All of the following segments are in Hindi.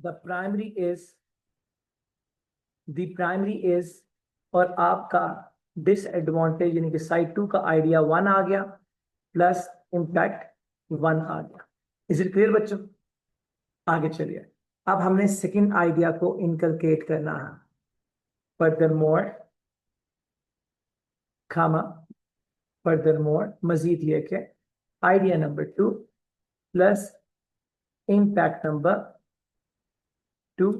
द प्राइमरी इज और आपका डिसएडवांटेज यानी कि साइड 2 का आइडिया 1 आ गया प्लस इम्पैक्ट 1 आ गया। इज इट क्लियर बच्चों? आगे चलिए, अब हमने सेकंड आइडिया को इनकलकेट करना है। फर्दरमोर मजीद ये कि idea number 2 plus impact number 2,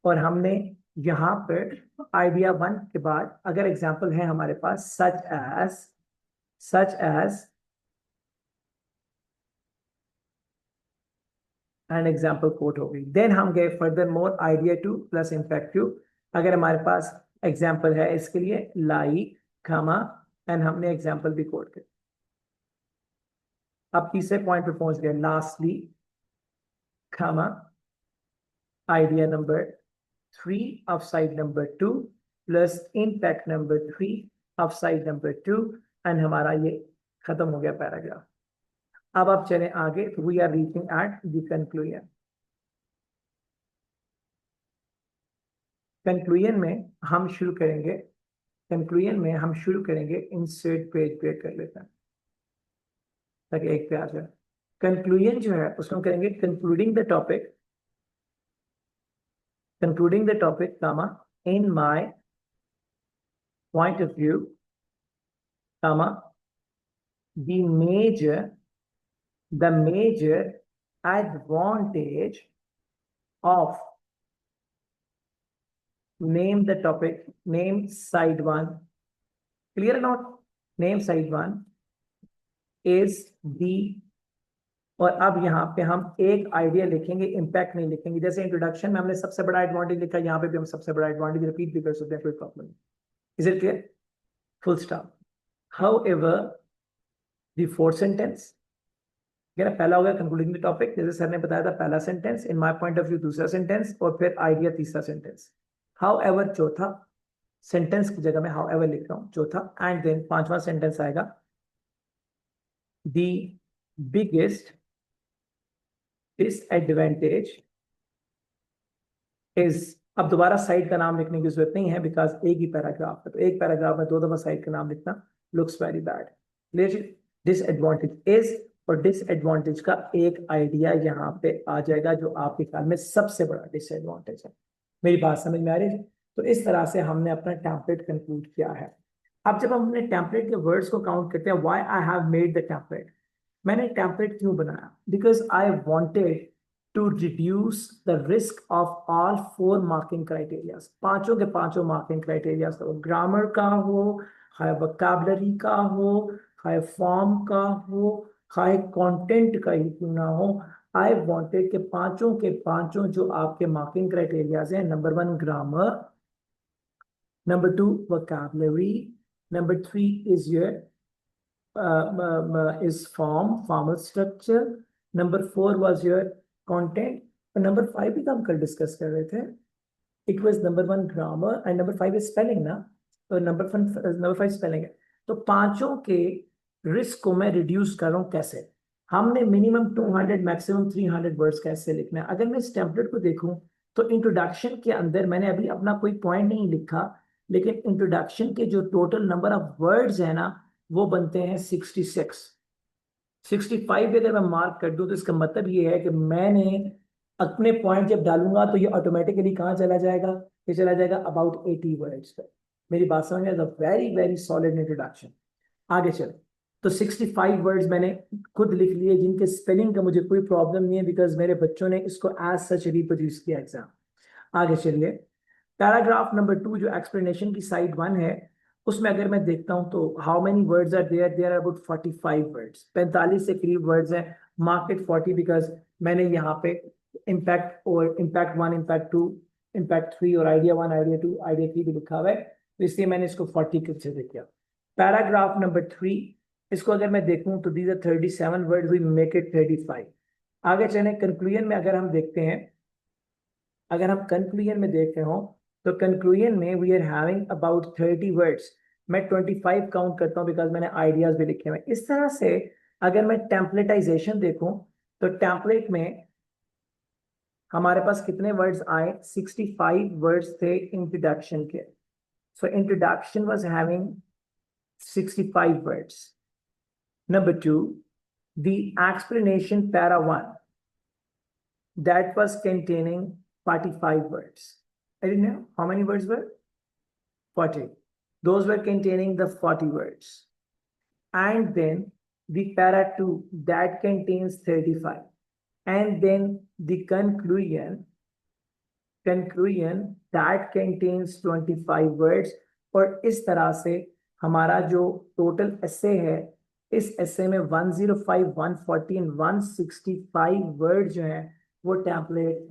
और हमने यहां पर आइडिया 1 के बाद अगर एग्जांपल है हमारे पास such as an example quote हो गई। देन हम गए further more idea 2 plus impact 2। अगर हमारे पास एग्जाम्पल है इसके लिए लाइक खामा एंड हमने एग्जाम्पल भी कोट किया। अब तीसरे पॉइंट पे पहुंच गए, लास्टली खामा idea number 3 of side number 2 plus impact number 3 of side number 2 and हमारा ये खत्म हो गया पैराग्राफ। अब आप चलें आगे, we are reaching at the conclusion. Conclusion में हम शुरू करेंगे इंसर्ट पेज पे कर लेते हैं ताकि एक पे आ जाए। कंक्लूजन जो है उसमें करेंगे concluding the topic comma in my point of view comma the major advantage of name the topic, name side 1, clear or not? Name side 1 is the, और अब यहाँ पे हम एक आइडिया लिखेंगे, इम्पैक्ट नहीं लिखेंगे। जैसे इंट्रोडक्शन में हमने सबसे बड़ा एडवांटेज लिखा, यहाँ पे भी हम सबसे बड़ा एडवांटेज रिपीट भी कर सकते हैं, कोई प्रॉब्लम नहीं। Is it clear? Full stop. However the fourth sentence, पहला हो गया कंक्लूडिंग द टॉपिक, जैसे सर ने बताया था पहला sentence, in my point of view दूसरा सेंटेंस, और फिर आइडिया तीसरा सेंटेंस। हाउएवर चौथा सेंटेंस की जगह में हाउएवर लिख रहा हूं चौथा, एंड देन पांचवा सेंटेंस आएगा द बिगेस्ट डिसएडवांटेज इज। अब दोबारा साइड का नाम लिखने की जरूरत नहीं है बिकॉज एक ही पैराग्राफ है, तो एक पैराग्राफ में 2 दफा साइड का नाम लिखना looks very bad. Disadvantage is और डिसएडवांटेज का एक आइडिया यहाँ पे आ जाएगा जो आपके ख्याल में सबसे बड़ा डिसएडवांटेज है। मेरी बात समझ में आ रही है? तो इस तरह से हमने अपना टेम्पलेट कंक्लूड किया है। अब जब हम अपने टेम्पलेट के वर्ड्स को काउंट करते हैं, why I have made the template, मैंने टेम्पलेट क्यों बनाया? Because I wanted to reduce the risk of all 4 marking criterias, पांचों के पांचों मार्किंग क्राइटेरियाज, तो ग्रामर का हो, हाई वोकैबुलरी का हो, हाई फॉर्म का हो, हाई कंटेंट का ही क्यों ना हो, आई वांटेड के पांचों के पांचों जो आपके मार्किंग क्राइटेरियाज हैं, number 1 grammar, number 2 vocabulary, number 3 is your is formal structure, number 4 was your content, और नंबर 5 भी तो हम कल डिस्कस कर रहे थे, it was number 1 grammar and number 5 is spelling ना, तो नंबर 5 स्पेलिंग है। तो पांचों के रिस्क को मैं रिड्यूस कर रहा हूं कैसे? हमने मिनिमम 200 मैक्सिमम 300 वर्ड्स कैसे लिखना है। अगर मैं इस टेम्पलेट को देखूं तो इंट्रोडक्शन के अंदर मैंने अभी अपना कोई पॉइंट नहीं लिखा, लेकिन इंट्रोडक्शन के जो टोटल नंबर ऑफ वर्ड्स है ना वो बनते हैं 66। 65 अगर मैं मार्क कर दूं तो इसका मतलब ये है कि मैंने अपने पॉइंट जब डालूंगा तो ये ऑटोमेटिकली कहाँ चला जाएगा? ये चला जाएगा अबाउट 80 वर्ड्स पे। मेरी बात समझ में? Very very solid introduction. आगे चले तो 65 वर्ड्स मैंने खुद लिख लिए जिनके स्पेलिंग का मुझे कोई प्रॉब्लम नहीं है बिकॉज मेरे बच्चों ने इसको एज सच रिप्रोड्यूस किया एग्जाम। आगे चलिए, पैराग्राफ नंबर 2 जो एक्सप्लेनेशन की साइड 1 है उसमें अगर मैं देखता हूं तो how many words are there? There are about 45 words, 45 से करीब वर्ड्स हैं। मार्केट 40 बिकॉज मैंने यहाँ पे इम्पैक्ट और इम्पैक्ट 1, इम्पैक्ट 2, इम्पैक्ट 3 और आइडिया 1, आइडिया 2, आइडिया 3 भी लिखा हुआ है, तो इसलिए मैंने इसको 40 कंसिडर किया। पैराग्राफ नंबर 3 इसको अगर मैं देखूं तो these are 37 words, we make it 35। आगे चलें, कंक्लूजन में अगर हम देखते हैं, अगर हम कंक्लूजन में देख रहे हो तो कंक्लूजन में we are having about 30 words. मैं 25 काउंट करता हूं बिकॉज मैंने आइडियाज भी लिखे हुए। इस तरह से अगर मैं टेम्पलेटाइजेशन देखूं तो टेम्पलेट में हमारे पास कितने वर्ड्स आए? 65 वर्ड्स थे इंट्रोडक्शन के. So introduction was having 65 words. Number 2, the explanation para 1, that was containing 45 words. I didn't know how many words were? 40. Those were containing the 40 words. And then the para 2, that contains 35. And then the conclusion that contains 25 words. और इस तरह से हमारा जो टोटल एसे है, इस एसे में 105, 140 and 165 वर्ड जो है वो template.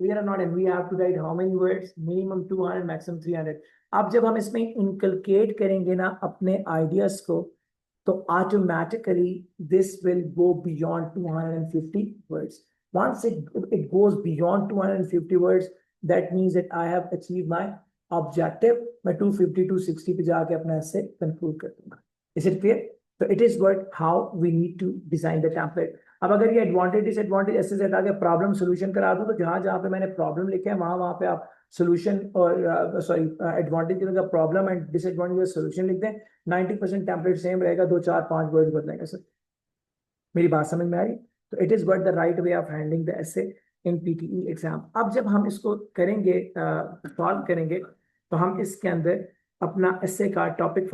We are not, and we have to write how many words? Minimum 200, maximum 300. अब जब हम इसमें इनकलकेट करेंगे ना अपने आइडियाज को, तो automatically this will go beyond 250 words. Once it goes beyond 250 words, that means that I have achieved my objective. मैं 250 260 पे जाके अपना ऐसे conclude कर दूंगा. Is it clear? So it is what how we need to design the template. अब अगर ये एडवांटेज डिसएडवांटेज ऐसे हटा के प्रॉब्लम सोल्यूशन करा दूं, तो जहां जहां पे मैंने प्रॉब्लम लिखे हैं वहां पे आप सोल्यूशन और सॉरी एडवांटेज की जगह प्रॉब्लम एंड डिसएडवांटेज सोल्यूशन लिख दें. 90% टेम्पलेट सेम रहेगा, 2 4 5 वर्ड बदलेंगे. सर मेरी बात समझ में आ रही? तो it is what the right way of handling the essay in PTE exam. अब जब हम इसको करेंगे सॉल्व करेंगे, तो हम इसके अंदर अपना एसे का टॉपिक